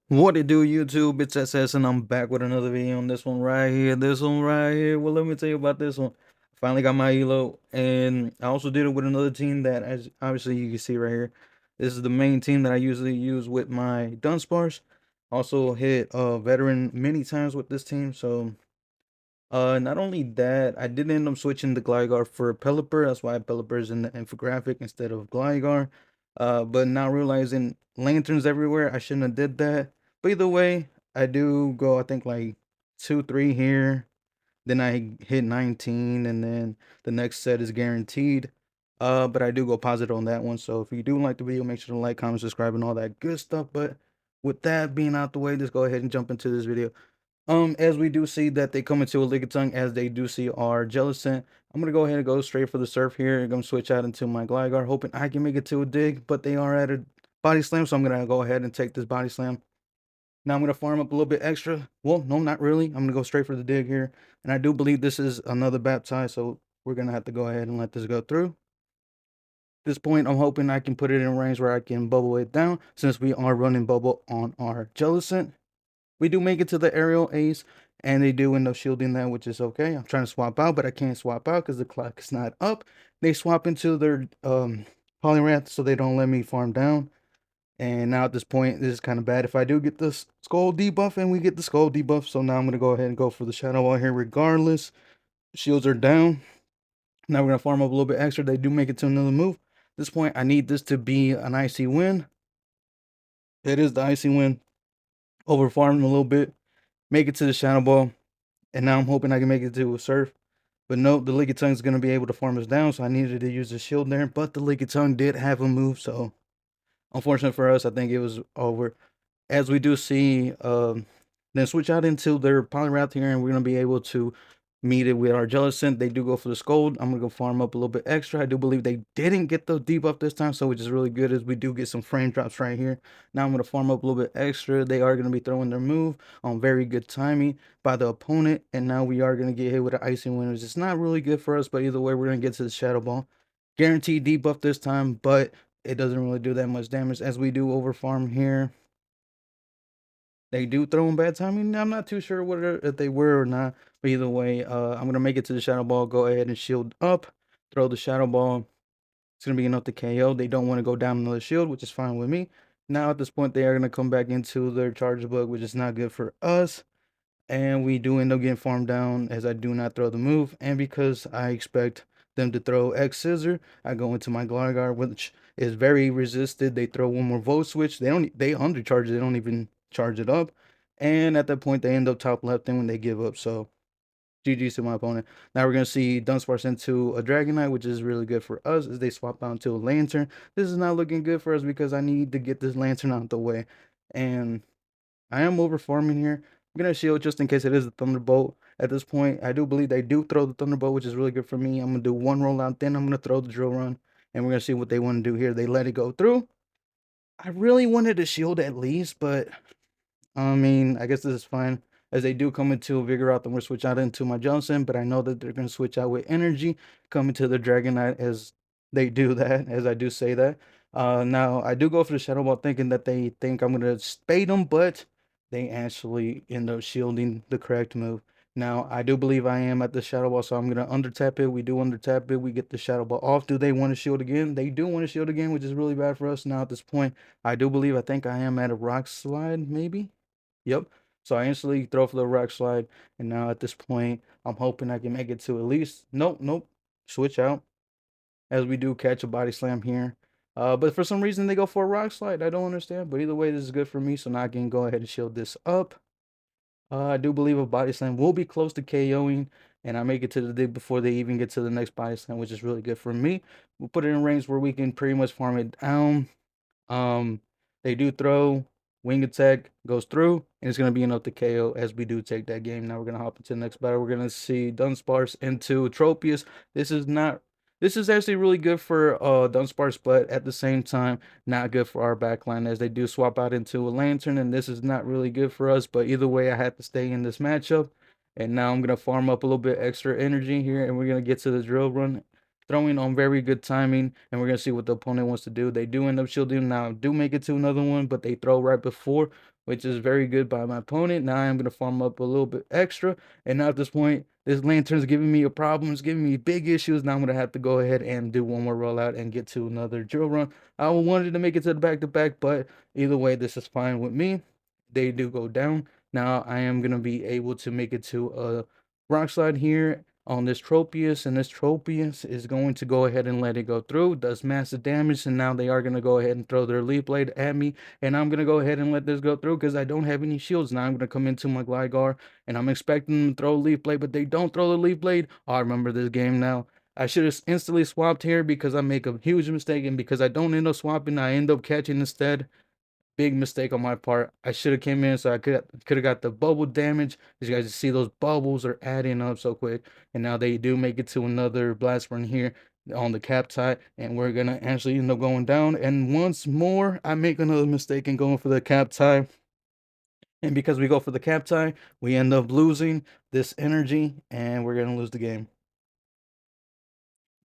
What it do, YouTube? It's SS, and I'm back with another video on this one right here. This one right here. Well, let me tell you about this one. Finally got my elo, and I also did it with another team that, as obviously you can see right here, this is the main team that I usually use with my Dunsparce. Also hit veteran many times with this team, so not only that, I did end up switching the Gligar for Pelipper. That's why Pelipper is in the infographic instead of Gligar. But now realizing lanterns everywhere, I shouldn't have did that. But either way, I do go, I think like 2, 3 here. Then I hit 19, and then the next set is guaranteed. But I do go positive on that one. So if you do like the video, make sure to like, comment, subscribe, and all that good stuff. But with that being out the way, let's go ahead and jump into this video. As we do see that they come into a Lickitung, as they do see our Jellicent, I'm gonna go ahead and go straight for the surf here. I'm gonna switch out into my Gligar, hoping I can make it to a dig, but they are at a body slam, so I'm gonna go ahead and take this body slam. Now I'm gonna farm up a little bit extra. Well, no, not really. I'm gonna go straight for the dig here, and I do believe this is another baptize, so we're gonna have to go ahead and let this go through. At this point, I'm hoping I can put it in range where I can bubble it down, since we are running bubble on our Jellicent. We do make it to the aerial ace, and they do end up shielding that, which is okay. I'm trying to swap out, but I can't swap out because the clock is not up. They swap into their Poliwrath, so they don't let me farm down. And now at this point, this is kind of bad. If I do get the skull debuff, and we get the skull debuff, so now I'm gonna go ahead and go for the Shadow Ball here regardless. Shields are down. Now we're gonna farm up a little bit extra. They do make it to another move. At this point, I need this to be an icy win. It is the icy win. Over farming a little bit, make it to the Shadow Ball. And now I'm hoping I can make it to a surf. But nope, the Lickitung is going to be able to farm us down, so I needed to use the shield there. But the Lickitung did have a move, so unfortunate for us, I think it was over. As we do see, then switch out into their Poliwrath here, and we're going to be able to meet it with our Jellicent. They do go for the Scold. I'm going to go farm up a little bit extra. I do believe they didn't get the debuff this time, so which is really good, as we do get some frame drops right here. Now I'm going to farm up a little bit extra. They are going to be throwing their move on very good timing by the opponent, and now we are going to get hit with an Icy Wind, which is not really good for us, but either way, we're going to get to the Shadow Ball. Guaranteed debuff this time, but it doesn't really do that much damage, as we do over farm here. They do throw in bad timing. I'm not too sure whether if they were or not. But either way, I'm gonna make it to the Shadow Ball. Go ahead and shield up. Throw the Shadow Ball. It's gonna be enough to KO. They don't want to go down another shield, which is fine with me. Now at this point, they are gonna come back into their Charge Bug, which is not good for us. And we do end up getting farmed down, as I do not throw the move. And because I expect them to throw X Scissor, I go into my Gligar, which is very resisted. They throw one more Volt Switch. They undercharge it. They don't even charge it up. And at that point, they end up top left when they give up. So GG's to my opponent. Now we're going to see Dunsparce into a Dragonite, which is really good for us, as they swap out to a Lantern. This is not looking good for us because I need to get this Lantern out the way. And I am over farming here. I'm gonna shield just in case it is a Thunderbolt. At this point, I do believe they do throw the Thunderbolt, which is really good for me. I'm gonna do one rollout, then I'm gonna throw the Drill Run, and we're gonna see what they want to do here. They let it go through. I really wanted to shield at least, but I mean, I guess this is fine. As they do come into a Vigoroth, then we're switch out into my Johnson, but I know that they're gonna switch out with Energy, come into the Dragonite, as they do that, as I do say that. Now I do go for the Shadow Ball, thinking that they think I'm gonna spade them, but they actually end up shielding the correct move. Now I do believe I am at the Shadow Ball, so I'm gonna under tap it. We do under tap it. We get the Shadow Ball off. Do they want to shield again? They do want to shield again, which is really bad for us. Now at this point, I do believe, I think I am at a Rock Slide, maybe. Yep. So I instantly throw for the Rock Slide, and now at this point, I'm hoping I can make it to at least. Nope, nope. Switch out, as we do catch a Body Slam here. But for some reason they go for a Rock Slide. I don't understand. But either way, this is good for me. So now I can go ahead and shield this up. I do believe a Body Slam will be close to KOing, and I make it to the dig before they even get to the next Body Slam, which is really good for me. We'll put it in range where we can pretty much farm it down. Um, they do throw. Wing attack goes through, and it's going to be enough to KO, as we do take that game. Now we're going to hop into the next battle. We're going to see Dunsparce into Tropius. This is not. This is actually really good for Dunsparce, but at the same time, not good for our backline, as they do swap out into a Lantern, and this is not really good for us. But either way, I had to stay in this matchup. And now I'm going to farm up a little bit extra energy here, and we're going to get to the Drill Run, throwing on very good timing, and we're gonna see what the opponent wants to do. They do end up shielding. Now do make it to another one, but they throw right before, which is very good by my opponent. Now I am going to farm up a little bit extra. And now at this point, this lantern's giving me a problem. It's giving me big issues. Now I'm going to have to go ahead and do one more rollout and get to another drill run. I wanted to make it to the back-to-back, but either way, this is fine with me. They do go down. Now I am going to be able to make it to a rock slide here on this Tropius, and this Tropius is going to go ahead and let it go through. Does massive damage, and now they are going to go ahead and throw their Leaf Blade at me, and I'm going to go ahead and let this go through because I don't have any shields. Now I'm going to come into my Gligar, and I'm expecting them to throw Leaf Blade, but they don't throw the Leaf Blade. I remember this game now. I should have instantly swapped here because I make a huge mistake, and because I don't end up swapping, I end up catching instead. Big mistake on my part. I should have came in so I could have got the bubble damage. As you guys see, those bubbles are adding up so quick. And now they do make it to another blast burn here on the cap tie. And we're going to actually end up going down. And once more, I make another mistake in going for the cap tie. And because we go for the cap tie, we end up losing this energy. And we're going to lose the game.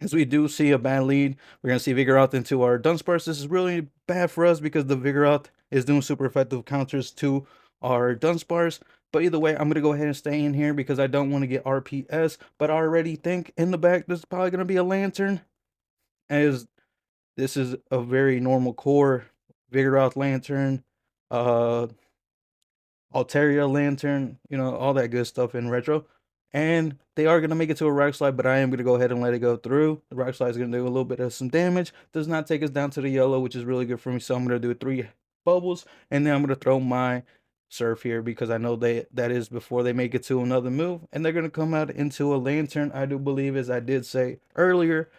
As we do see a bad lead, we're going to see Vigoroth into our Dunsparce. This is really bad for us because the Vigoroth is doing super effective counters to our Dunsparce. But either way, I'm going to go ahead and stay in here because I don't want to get RPS. But I already think in the back this is probably going to be a Lantern, as this is a very normal core Vigoroth Lantern. Altaria Lantern, all that good stuff in retro. And they are going to make it to a rock slide, but I am going to go ahead and let it go through. The rock slide is going to do a little bit of some damage. Does not take us down to the yellow, which is really good for me. So I'm going to do 3 bubbles, and then I'm going to throw my surf here because I know that is before they make it to another move. And they're going to come out into a lantern, I do believe, as I did say earlier,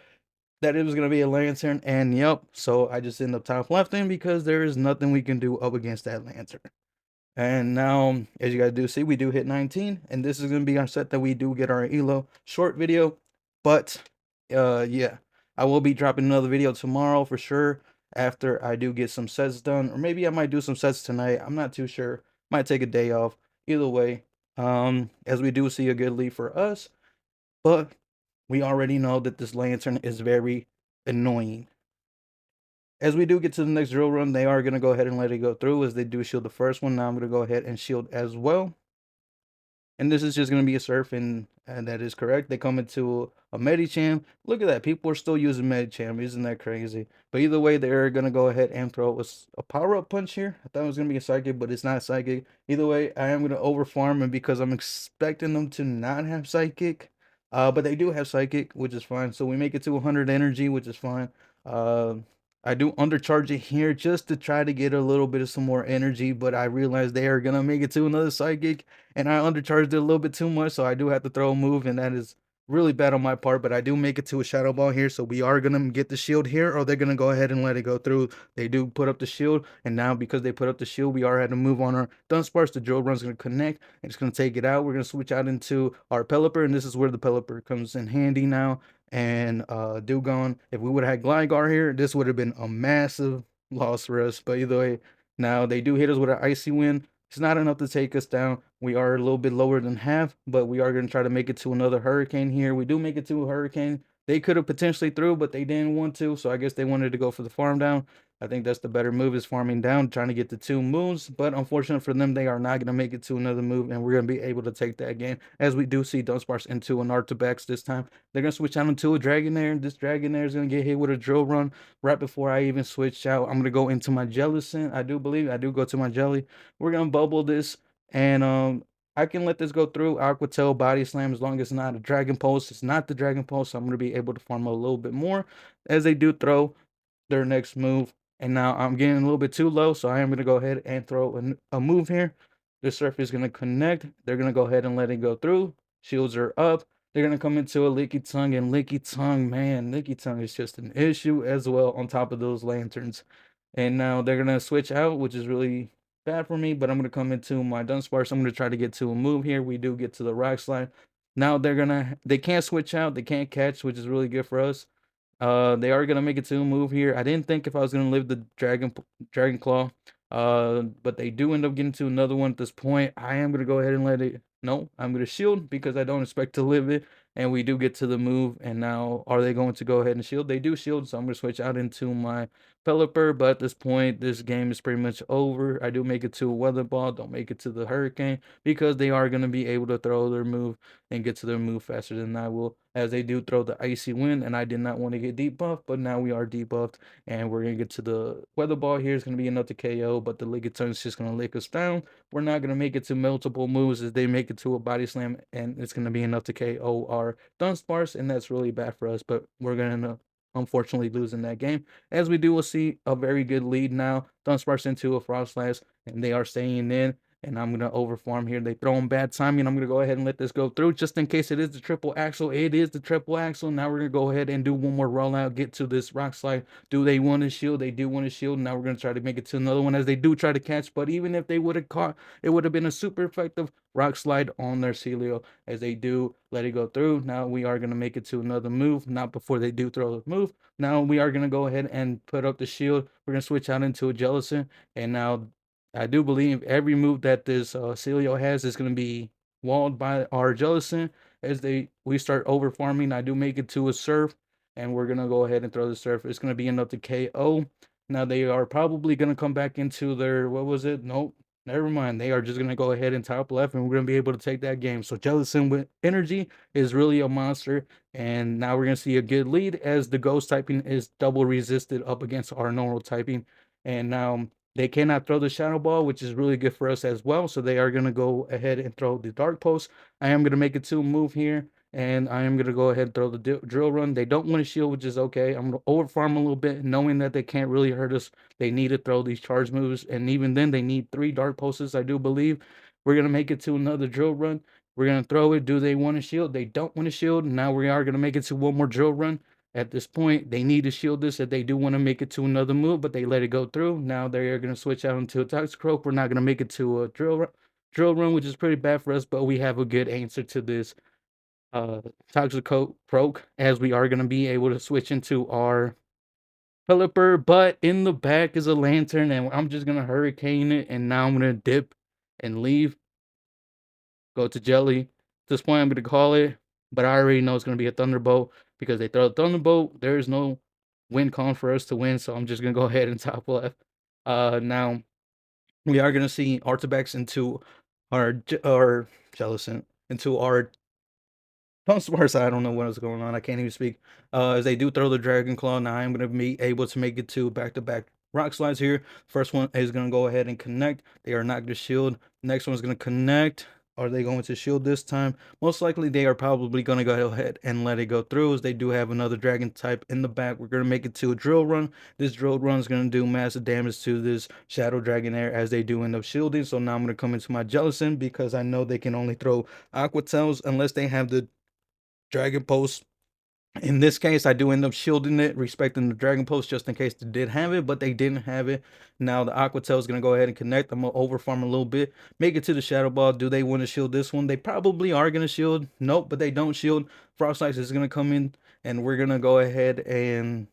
that it was going to be a lantern. And yep, so I just end up top lefting because there is nothing we can do up against that lantern. And now, as you guys do see, we do hit 19, and this is going to be our set that we do get our ELO short video. But, yeah, I will be dropping another video tomorrow for sure after I do get some sets done. Or maybe I might do some sets tonight. I'm not too sure. Might take a day off. Either way, as we do see a good lead for us. But we already know that this lantern is very annoying. As we do get to the next drill run, they are going to go ahead and let it go through as they do shield the first one. Now I'm going to go ahead and shield as well. And this is just going to be a surf, and that is correct. They come into a Medicham. Look at that. People are still using Medicham. Isn't that crazy? But either way, they're going to go ahead and throw a power-up punch here. I thought it was going to be a psychic, but it's not psychic. Either way, I am going to overfarm, and because I'm expecting them to not have psychic, but they do have psychic, which is fine. So we make it to 100 energy, which is fine. I do undercharge it here just to try to get a little bit of some more energy, but I realize they are going to make it to another psychic, and I undercharged it a little bit too much, so I do have to throw a move, and that is really bad on my part, but I do make it to a Shadow Ball here, so we are going to get the shield here, or they're going to go ahead and let it go through. They do put up the shield, and now because they put up the shield, we are had to move on our Dunsparce. The drill run's going to connect, and it's going to take it out. We're going to switch out into our Pelipper, and this is where the Pelipper comes in handy now. And Dewgong, if we would have had Gligar here, this would have been a massive loss for us. But either way, now they do hit us with an Icy Wind. It's not enough to take us down. We are a little bit lower than half, but we are going to try to make it to another Hurricane here. We do make it to a Hurricane. They could have potentially threw, but they didn't want to, so I guess they wanted to go for the farm down. I think that's the better move, is farming down, trying to get the 2 moves. But unfortunate for them, they are not going to make it to another move, and we're going to be able to take that game. As we do see Dunsparce into an Artibex this time. They're going to switch out into a Dragonair. This Dragonair is going to get hit with a Drill Run right before I even switch out. I'm going to go into my Jellicent. I do believe I do go to my Jelly. We're going to bubble this, and I can let this go through. Aqua Tail, Body Slam, as long as it's not a Dragon Pulse. It's not the Dragon Pulse, so I'm going to be able to farm a little bit more as they do throw their next move. And now I'm getting a little bit too low, so I am going to go ahead and throw a move here. The surf is going to connect. They're going to go ahead and let it go through. Shields are up. They're going to come into a Lickitung, and Lickitung, man, Lickitung is just an issue as well on top of those lanterns. And now they're going to switch out, which is really bad for me, but I'm going to come into my Dunsparce. I'm going to try to get to a move here. We do get to the rock slide. Now they can't switch out. They can't catch, which is really good for us. They are gonna make it to a move here. I didn't think if I was gonna live the Dragon Claw, But they do end up getting to another one at this point. I am gonna go ahead and let it. No, I'm gonna shield because I don't expect to live it. And we do get to the move. And now, are they going to go ahead and shield? They do shield, so I'm gonna switch out into my Pelipper. But at this point, this game is pretty much over. I do make it to a Weather Ball. Don't make it to the Hurricane because they are gonna be able to throw their move and get to their move faster than I will, as they do throw the Icy Wind. And I did not want to get debuffed, but now we are debuffed. And we're gonna get to the Weather Ball here. It's gonna be enough to KO, but the Lickitung is just gonna lick us down. We're not gonna make it to multiple moves as they make it to a body slam, and it's gonna be enough to KO our Dunsparce, and that's really bad for us. But we're gonna unfortunately lose in that game. As we do, we'll see a very good lead now. Dunsparce into a Froslass, and they are staying in. And I'm going to overfarm here. They throw in bad timing. I'm going to go ahead and let this go through just in case it is the triple axle. It is the triple axle. Now we're going to go ahead and do one more rollout, get to this Rock Slide. Do they want to shield? They do want to shield. Now we're going to try to make it to another one as they do try to catch. But even if they would have caught, it would have been a super effective Rock Slide on their Celio as they do let it go through. Now we are going to make it to another move, not before they do throw the move. Now we are going to go ahead and put up the shield. We're going to switch out into a Jellicent. And now I do believe every move that this Celio has is going to be walled by our Jellicent as we start over farming. I do make it to a Surf, and we're going to go ahead and throw the Surf. It's going to be enough to KO. Now they are probably going to come back into their, what was it? Nope. Never mind. They are just going to go ahead and top left, and we're going to be able to take that game. So Jellicent with energy is really a monster. And now we're going to see a good lead as the Ghost typing is double resisted up against our normal typing. And now they cannot throw the Shadow Ball, which is really good for us as well. So they are going to go ahead and throw the Dark Pulse. I am going to make it to a move here. And I am going to go ahead and throw the Drill Run. They don't want to shield, which is okay. I'm going to overfarm a little bit, knowing that they can't really hurt us. They need to throw these charge moves. And even then, they need 3 Dark Pulses, I do believe. We're going to make it to another Drill Run. We're going to throw it. Do they want to shield? They don't want to shield. Now we are going to make it to one more Drill Run. At this point, they need to shield this if they do want to make it to another move, but they let it go through. Now they are going to switch out into a Toxicroak. We're not going to make it to a drill run, which is pretty bad for us, but we have a good answer to this Toxicroak, as we are going to be able to switch into our Pelipper. But in the back is a Lantern, and I'm just going to Hurricane it, and now I'm going to dip and leave. Go to Jelly. At this point, I'm going to call it, but I already know it's going to be a Thunderbolt because they throw a Thunderbolt. There's no win con for us to win, so I'm just going to go ahead and top left. Now, we are going to see Artibex into our Jellicent, into our Dunsparce. I don't know what is going on. I can't even speak. As they do throw the Dragon Claw, now I'm going to be able to make it to back-to-back Rock Slides here. First one is going to go ahead and connect. They are not going to shield. Next one is going to connect. Are they going to shield this time? Most likely they are probably going to go ahead and let it go through, as they do have another dragon type in the back. We're going to make it to a drill run. This drill run is going to do massive damage to this Shadow Dragonair as they do end up shielding. So now I'm going to come into my Jellicent because I know they can only throw Aqua Tails unless they have the Dragon Pulse. In this case, I do end up shielding it, respecting the Dragon Pulse just in case they did have it, but they didn't have it. Now the Aqua Tail is going to go ahead and connect. I'm going to overfarm a little bit, make it to the Shadow Ball. Do they want to shield this one? They probably are going to shield. Nope, but they don't shield. Froslass is going to come in, and we're going to go ahead and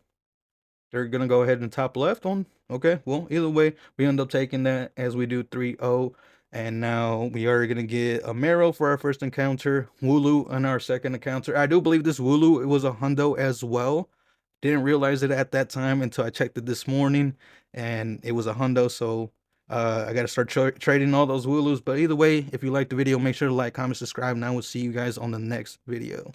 they're going to go ahead and top left on. Okay, well, either way, we end up taking that as we do 3-0. And now we are going to get a Marrow for our first encounter, Wooloo on our second encounter. I do believe this Wooloo, it was a hundo as well. Didn't realize it at that time until I checked it this morning, and it was a hundo. So I got to start trading all those Wooloos. But either way, if you liked the video, make sure to like, comment, subscribe, and I will see you guys on the next video.